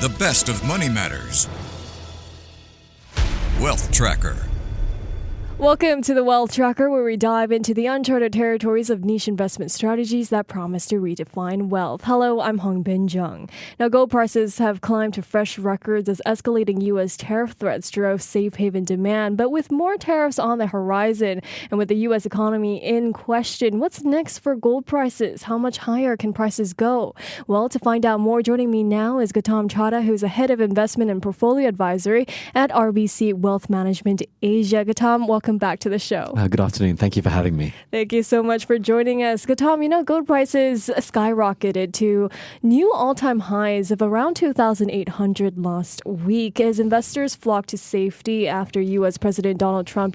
The best of money matters. Wealth Tracker. Welcome to the Wealth Tracker, where we dive into the uncharted territories of niche investment strategies that promise to redefine wealth. Hello, I'm Hongbin Jeong. Now, gold prices have climbed to fresh records as escalating U.S. tariff threats drove safe haven demand. But with more tariffs on the horizon and with the U.S. economy in question, what's next for gold prices? How much higher can prices go? Well, to find out more, joining me now is Gautam Chadda, who's a head of investment and portfolio advisory at RBC Wealth Management Asia. Gautam, welcome back to the show. Good afternoon. Thank you for having me. Thank you so much for joining us. Gautam, gold prices skyrocketed to new all-time highs of around 2,800 last week as investors flocked to safety after U.S. President Donald Trump,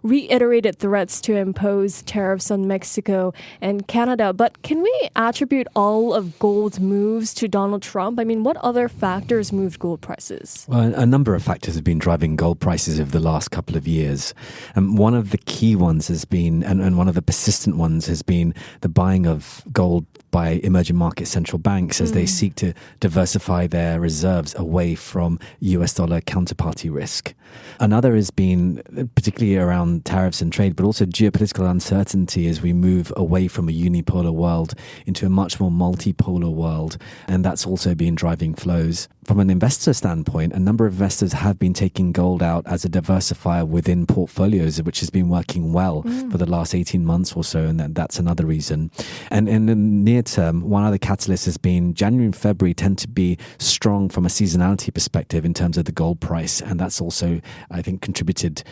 reiterated threats to impose tariffs on Mexico and Canada. But can we attribute all of gold's moves to Donald Trump? What other factors moved gold prices? Well, a number of factors have been driving gold prices over the last couple of years. One of the key ones has been, and one of the persistent ones has been the buying of gold by emerging market central banks as they seek to diversify their reserves away from US dollar counterparty risk. Another has been particularly around tariffs and trade, but also geopolitical uncertainty as we move away from a unipolar world into a much more multipolar world. And that's also been driving flows. From an investor standpoint, a number of investors have been taking gold out as a diversifier within portfolios, which has been working well for the last 18 months or so. And that's another reason. And in the near term, one other catalyst has been January and February tend to be strong from a seasonality perspective in terms of the gold price. And that's also, I think, contributed,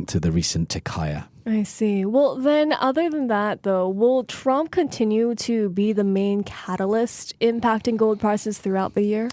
to the recent tick higher. I see. Well, then, other than that, though, will Trump continue to be the main catalyst impacting gold prices throughout the year?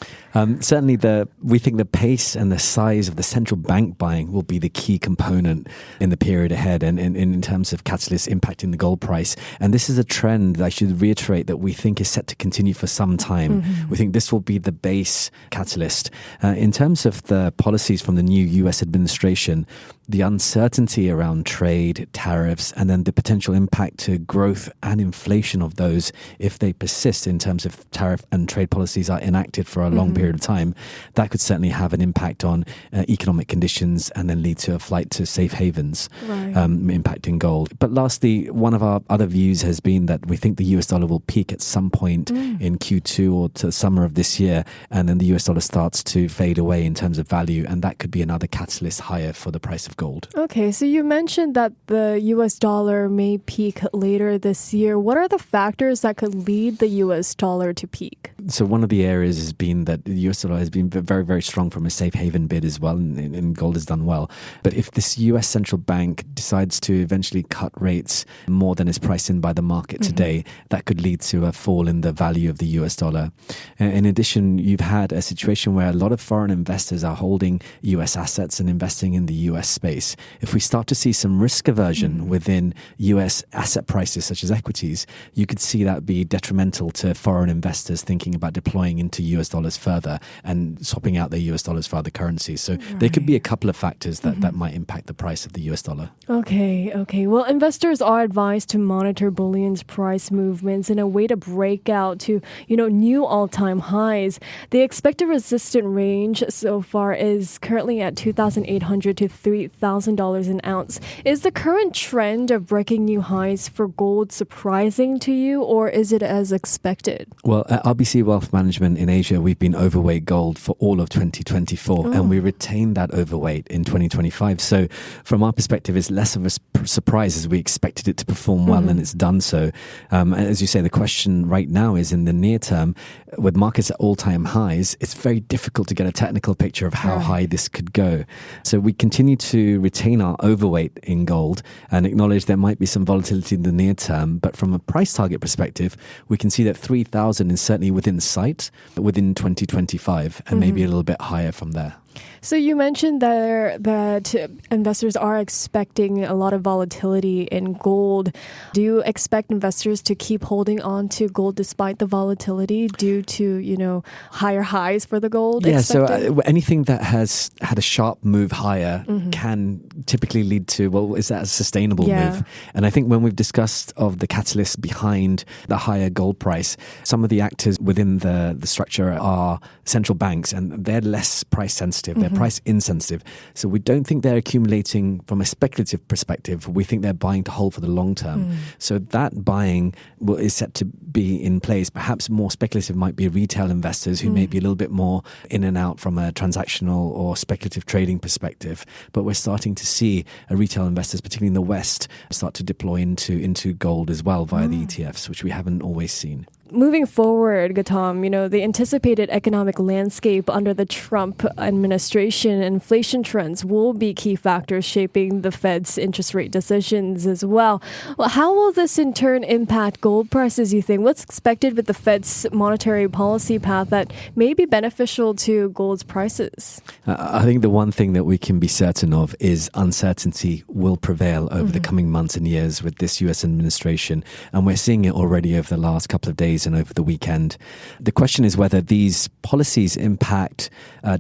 Certainly, we think the pace and the size of the central bank buying will be the key component in the period ahead and in terms of catalysts impacting the gold price. And this is a trend that I should reiterate that we think is set to continue for some time. We think this will be the base catalyst. In terms of the policies from the new U.S. administration, the uncertainty around trade, tariffs, and then the potential impact to growth and inflation of those if they persist in terms of tariff and trade policies are enacted for a long period of time, that could certainly have an impact on economic conditions and then lead to a flight to safe havens, impacting gold. But lastly, one of our other views has been that we think the US dollar will peak at some point in Q2 or to summer of this year, and then the US dollar starts to fade away in terms of value, and that could be another catalyst higher for the price of gold. Okay, so you mentioned that the US dollar may peak later this year. What are the factors that could lead the US dollar to peak? So one of the areas has been that the US dollar has been very, very strong from a safe haven bid as well, and gold has done well. But if this US central bank decides to eventually cut rates more than is priced in by the market today, that could lead to a fall in the value of the US dollar. In addition, you've had a situation where a lot of foreign investors are holding US assets and investing in the US space. If we start to see some risk aversion within US asset prices such as equities, you could see that be detrimental to foreign investors thinking about deploying into US dollars further and swapping out their US dollars for other currencies. So there could be a couple of factors that might impact the price of the US dollar. Okay. Well, investors are advised to monitor bullion's price movements in a way to break out to, new all-time highs. The expected resistant range so far is currently at $2,800 to $3,000 an ounce. Is the current trend of breaking new highs for gold surprising to you, or is it as expected? Well, at RBC Wealth Management in Asia, we've been overweight gold for all of 2024, and we retained that overweight in 2025. So from our perspective, it's less of a surprise as we expected it to perform well, and it's done so. As you say, the question right now is in the near term, with markets at all-time highs, it's very difficult to get a technical picture of how high this could go. So we continue to retain our overweight in gold and acknowledge there might be some volatility in the near term. But from a price target perspective, we can see that 3,000 is certainly within sight within 2025 and maybe a little bit higher from there. So you mentioned there that investors are expecting a lot of volatility in gold. Do you expect investors to keep holding on to gold despite the volatility due to, higher highs for the gold? Yeah, expected? so anything that has had a sharp move higher can typically lead to, well, is that a sustainable move? And I think when we've discussed of the catalysts behind the higher gold price, some of the actors within the structure are central banks, and they're less price sensitive. They're price insensitive. So we don't think they're accumulating from a speculative perspective. We think they're buying to hold for the long term. So that buying is set to be in place. Perhaps more speculative might be retail investors who may be a little bit more in and out from a transactional or speculative trading perspective. But we're starting to see retail investors, particularly in the West, start to deploy into gold as well via the ETFs, which we haven't always seen. Moving forward, Gautam, the anticipated economic landscape under the Trump administration, inflation trends will be key factors shaping the Fed's interest rate decisions as well. Well, how will this in turn impact gold prices, you think? What's expected with the Fed's monetary policy path that may be beneficial to gold's prices? I think the one thing that we can be certain of is uncertainty will prevail over the coming months and years with this US administration. And we're seeing it already over the last couple of days and over the weekend. The question is whether these policies impact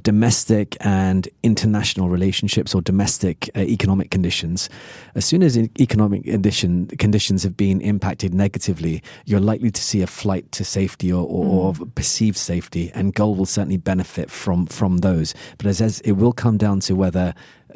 domestic and international relationships or domestic economic conditions. As soon as economic conditions have been impacted negatively, you're likely to see a flight to safety or perceived safety, and gold will certainly benefit from those. But as it will come down to whether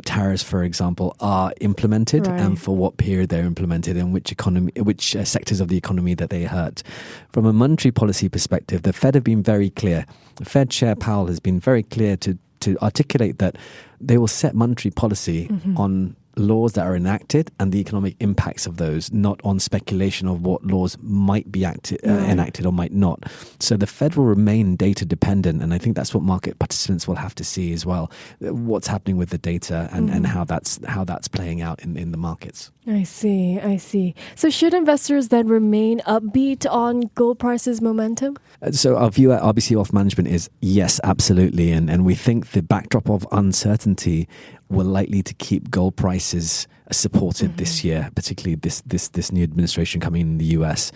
tariffs, for example, are implemented and for what period they're implemented and which sectors of the economy that they hurt. From a monetary policy perspective, the Fed have been very clear. The Fed Chair Powell has been very clear to articulate that they will set monetary policy on laws that are enacted and the economic impacts of those, not on speculation of what laws might be enacted or might not. So the Fed will remain data dependent, and I think that's what market participants will have to see as well. What's happening with the data and how that's playing out in the markets. I see. So should investors then remain upbeat on gold prices momentum? So our view at RBC Wealth Management is yes, absolutely. And we think the backdrop of uncertainty will likely to keep gold prices supported this year, particularly this new administration coming in the US.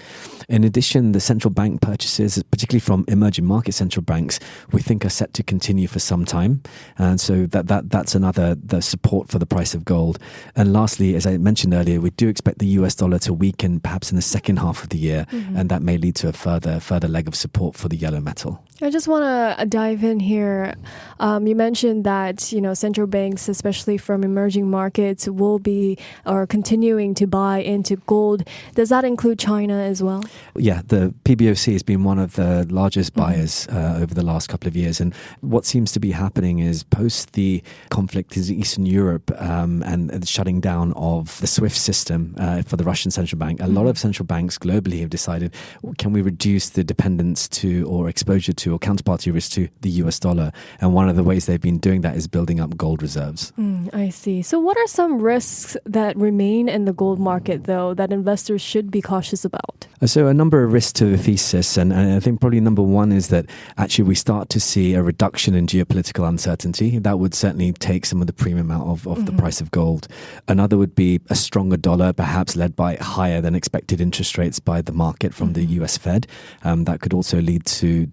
In addition, the central bank purchases, particularly from emerging market central banks, we think are set to continue for some time. And so that's the support for the price of gold. And lastly, as I mentioned earlier, we do expect the US dollar to weaken perhaps in the second half of the year, and that may lead to a further leg of support for the yellow metal. I just want to dive in here. You mentioned that, central banks, especially from emerging markets, will be or continuing to buy into gold. Does that include China as well? Yeah, the PBOC has been one of the largest buyers over the last couple of years. And what seems to be happening is post the conflict in Eastern Europe and the shutting down of the SWIFT system for the Russian central bank, a lot of central banks globally have decided, can we reduce the dependence to or exposure to or counterparty risk to the US dollar? And one of the ways they've been doing that is building up gold reserves. I see. So what are some risks that remain in the gold market, though, that investors should be cautious about? So a number of risks to the thesis, and I think probably number one is that actually we start to see a reduction in geopolitical uncertainty. That would certainly take some of the premium out of the price of gold. Another would be a stronger dollar, perhaps led by higher than expected interest rates by the market from the US Fed. That could also lead to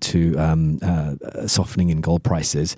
softening in gold prices.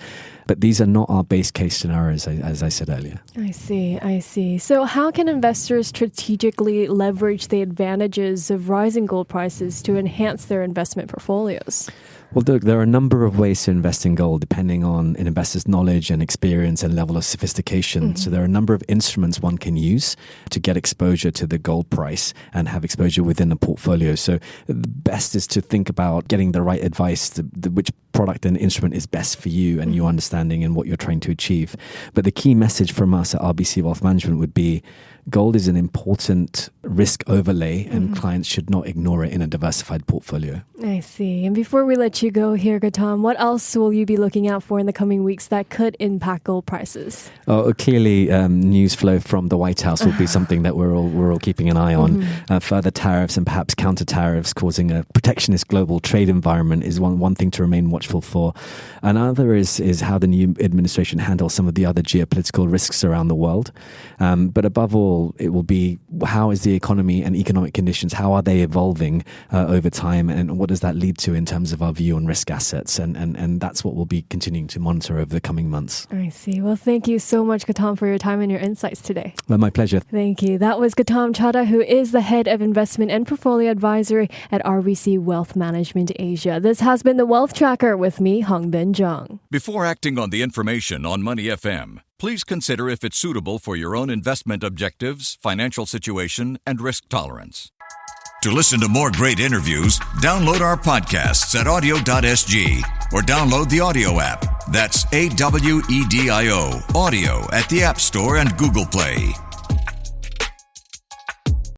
But these are not our base case scenarios, as I said earlier. I see. So how can investors strategically leverage the advantages of rising gold prices to enhance their investment portfolios? Well, look, there are a number of ways to invest in gold depending on an investor's knowledge and experience and level of sophistication. So there are a number of instruments one can use to get exposure to the gold price and have exposure within a portfolio. So the best is to think about getting the right advice, which product and instrument is best for you and your understanding and what you're trying to achieve. But the key message from us at RBC Wealth Management would be gold is an important risk overlay and clients should not ignore it in a diversified portfolio. I see. And before we let you you go here, Gautam, what else will you be looking out for in the coming weeks that could impact gold prices? Clearly, news flow from the White House will be something that we're all keeping an eye on. Further tariffs and perhaps counter tariffs causing a protectionist global trade environment is one thing to remain watchful for. Another is how the new administration handles some of the other geopolitical risks around the world. But above all, it will be how is the economy and economic conditions, how are they evolving over time, and what does that lead to in terms of our view on risk assets? And that's what we'll be continuing to monitor over the coming months. I see. Well, thank you so much, Gautam, for your time and your insights today. Well, my pleasure. Thank you. That was Gautam Chadda, who is the Head of Investment and Portfolio Advisory at RBC Wealth Management Asia. This has been the Wealth Tracker with me, Hongbin Jeong. Before acting on the information on Money FM, please consider if it's suitable for your own investment objectives, financial situation, and risk tolerance. To listen to more great interviews, download our podcasts at audio.sg or download the audio app. That's AWEDIO, audio at the App Store and Google Play.